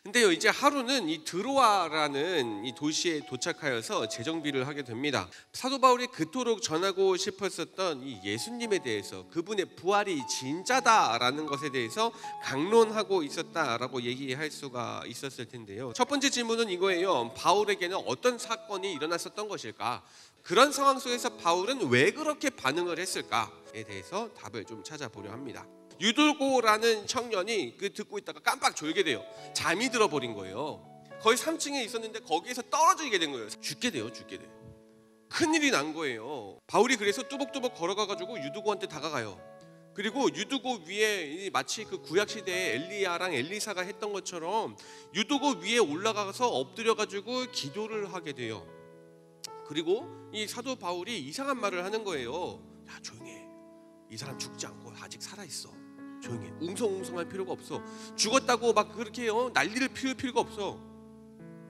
근데요, 이제 하루는 이 드로아라는 이 도시에 도착하여서 재정비를 하게 됩니다. 사도 바울이 그토록 전하고 싶었었던 이 예수님에 대해서, 그분의 부활이 진짜다라는 것에 대해서 강론하고 있었다라고 얘기할 수가 있었을 텐데요. 첫 번째 질문은 이거예요. 바울에게는 어떤 사건이 일어났었던 것일까? 그런 상황 속에서 바울은 왜 그렇게 반응을 했을까에 대해서 답을 좀 찾아보려 합니다. 유두고라는 청년이 듣고 있다가 깜빡 졸게 돼요. 잠이 들어버린 거예요. 거의 3층에 있었는데 거기에서 떨어지게 된 거예요. 죽게 돼요. 큰일이 난 거예요. 바울이 그래서 뚜벅뚜벅 걸어가가지고 유두고한테 다가가요. 그리고 유두고 위에 마치 그 구약시대에 엘리야랑 엘리사가 했던 것처럼 유두고 위에 올라가서 엎드려가지고 기도를 하게 돼요. 그리고 이 사도 바울이 이상한 말을 하는 거예요. 야, 조용히 해. 이 사람 죽지 않고 아직 살아있어. 조용히 해. 웅성웅성할 필요가 없어. 죽었다고 막 그렇게 난리를 피울 필요가 없어.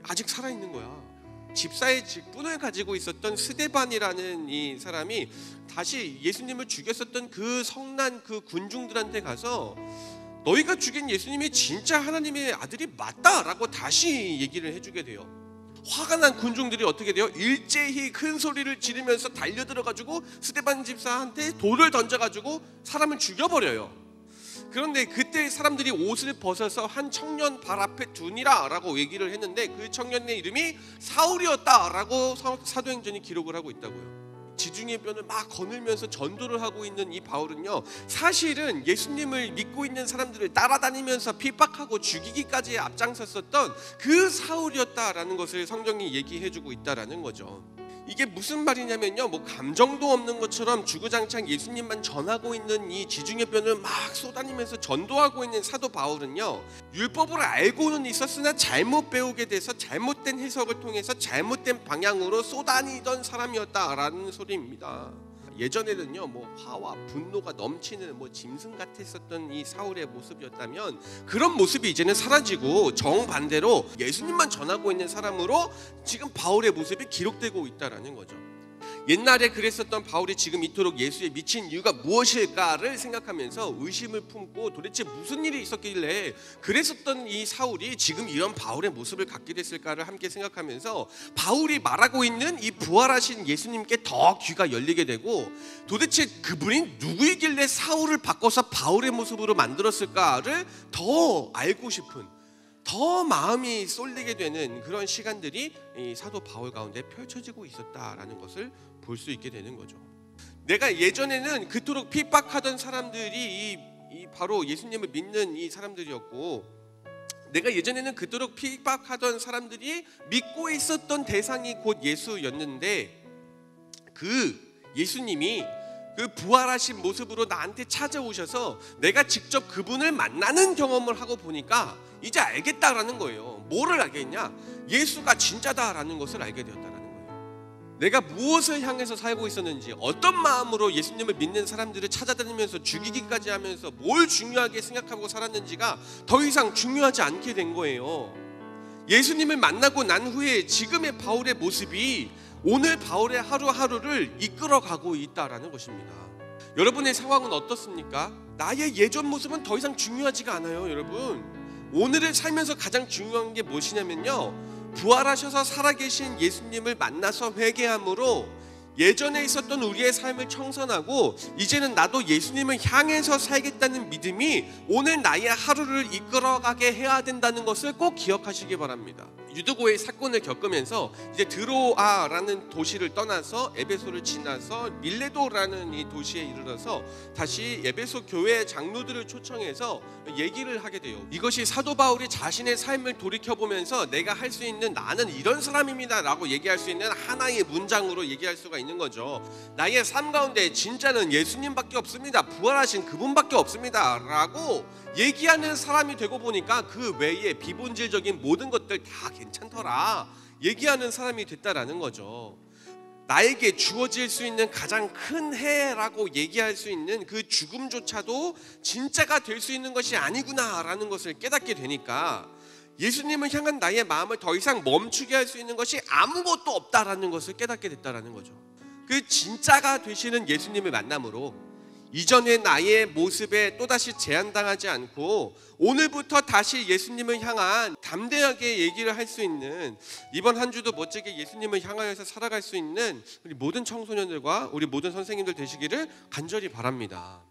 아직 살아있는 거야. 집사의 직분을 가지고 있었던 스데반이라는 이 사람이 다시 예수님을 죽였었던 그 성난 그 군중들한테 가서 너희가 죽인 예수님이 진짜 하나님의 아들이 맞다라고 다시 얘기를 해주게 돼요. 화가 난 군중들이 어떻게 돼요? 일제히 큰 소리를 지르면서 달려들어가지고 스데반 집사한테 돌을 던져가지고 사람을 죽여버려요. 그런데 그때 사람들이 옷을 벗어서 한 청년 발 앞에 두니라 라고 얘기를 했는데 그 청년의 이름이 사울이었다라고 사도행전이 기록을 하고 있다고요. 지중해 뼈를 막 거늘면서 전도를 하고 있는 이 바울은요, 사실은 예수님을 믿고 있는 사람들을 따라다니면서 핍박하고 죽이기까지 앞장섰었던 그 사울이었다라는 것을 성경이 얘기해주고 있다라는 거죠. 이게 무슨 말이냐면요, 뭐 감정도 없는 것처럼 주구장창 예수님만 전하고 있는 이 지중해 뼈를 막 쏘다니면서 전도하고 있는 사도 바울은요, 율법을 알고는 있었으나 잘못 배우게 돼서 잘못된 해석을 통해서 잘못된 방향으로 쏘다니던 사람이었다라는 소리입니다. 예전에는요, 뭐 화와 분노가 넘치는 뭐 짐승 같았었던 이 사울의 모습이었다면 그런 모습이 이제는 사라지고 정반대로 예수님만 전하고 있는 사람으로 지금 바울의 모습이 기록되고 있다라는 거죠. 옛날에 그랬었던 바울이 지금 이토록 예수에 미친 이유가 무엇일까를 생각하면서 의심을 품고 도대체 무슨 일이 있었길래 그랬었던 이 사울이 지금 이런 바울의 모습을 갖게 됐을까를 함께 생각하면서 바울이 말하고 있는 이 부활하신 예수님께 더 귀가 열리게 되고 도대체 그분이 누구이길래 사울을 바꿔서 바울의 모습으로 만들었을까를 더 알고 싶은, 더 마음이 쏠리게 되는 그런 시간들이 이 사도 바울 가운데 펼쳐지고 있었다라는 것을 볼 수 있게 되는 거죠. 내가 예전에는 그토록 핍박하던 사람들이 바로 예수님을 믿는 이 사람들이었고, 내가 예전에는 그토록 핍박하던 사람들이 믿고 있었던 대상이 곧 예수였는데, 그 예수님이 그 부활하신 모습으로 나한테 찾아오셔서 내가 직접 그분을 만나는 경험을 하고 보니까 이제 알겠다라는 거예요. 뭐를 알겠냐? 예수가 진짜다라는 것을 알게 되었다라는 거예요. 내가 무엇을 향해서 살고 있었는지, 어떤 마음으로 예수님을 믿는 사람들을 찾아다니면서 죽이기까지 하면서 뭘 중요하게 생각하고 살았는지가 더 이상 중요하지 않게 된 거예요. 예수님을 만나고 난 후에 지금의 바울의 모습이 오늘 바울의 하루하루를 이끌어가고 있다라는 것입니다. 여러분의 상황은 어떻습니까? 나의 예전 모습은 더 이상 중요하지가 않아요, 여러분. 오늘을 살면서 가장 중요한 게 무엇이냐면요, 부활하셔서 살아계신 예수님을 만나서 회개함으로 예전에 있었던 우리의 삶을 청산하고 이제는 나도 예수님을 향해서 살겠다는 믿음이 오늘 나의 하루를 이끌어가게 해야 된다는 것을 꼭 기억하시기 바랍니다. 유두고의 사건을 겪으면서 이제 드로아라는 도시를 떠나서 에베소를 지나서 밀레도라는 이 도시에 이르러서 다시 에베소 교회 장로들을 초청해서 얘기를 하게 돼요. 이것이 사도 바울이 자신의 삶을 돌이켜보면서 내가 할 수 있는, 나는 이런 사람입니다 라고 얘기할 수 있는 하나의 문장으로 얘기할 수가 있는 거죠. 나의 삶 가운데 진짜는 예수님밖에 없습니다, 부활하신 그분밖에 없습니다 라고 얘기하는 사람이 되고 보니까 그 외에 비본질적인 모든 것들 다 괜찮더라 얘기하는 사람이 됐다라는 거죠. 나에게 주어질 수 있는 가장 큰 해라고 얘기할 수 있는 그 죽음조차도 진짜가 될 수 있는 것이 아니구나라는 것을 깨닫게 되니까 예수님을 향한 나의 마음을 더 이상 멈추게 할 수 있는 것이 아무것도 없다라는 것을 깨닫게 됐다라는 거죠. 그 진짜가 되시는 예수님을 만남으로 이전의 나의 모습에 또다시 제한당하지 않고 오늘부터 다시 예수님을 향한 담대하게 얘기를 할 수 있는, 이번 한 주도 멋지게 예수님을 향하여서 살아갈 수 있는 우리 모든 청소년들과 우리 모든 선생님들 되시기를 간절히 바랍니다.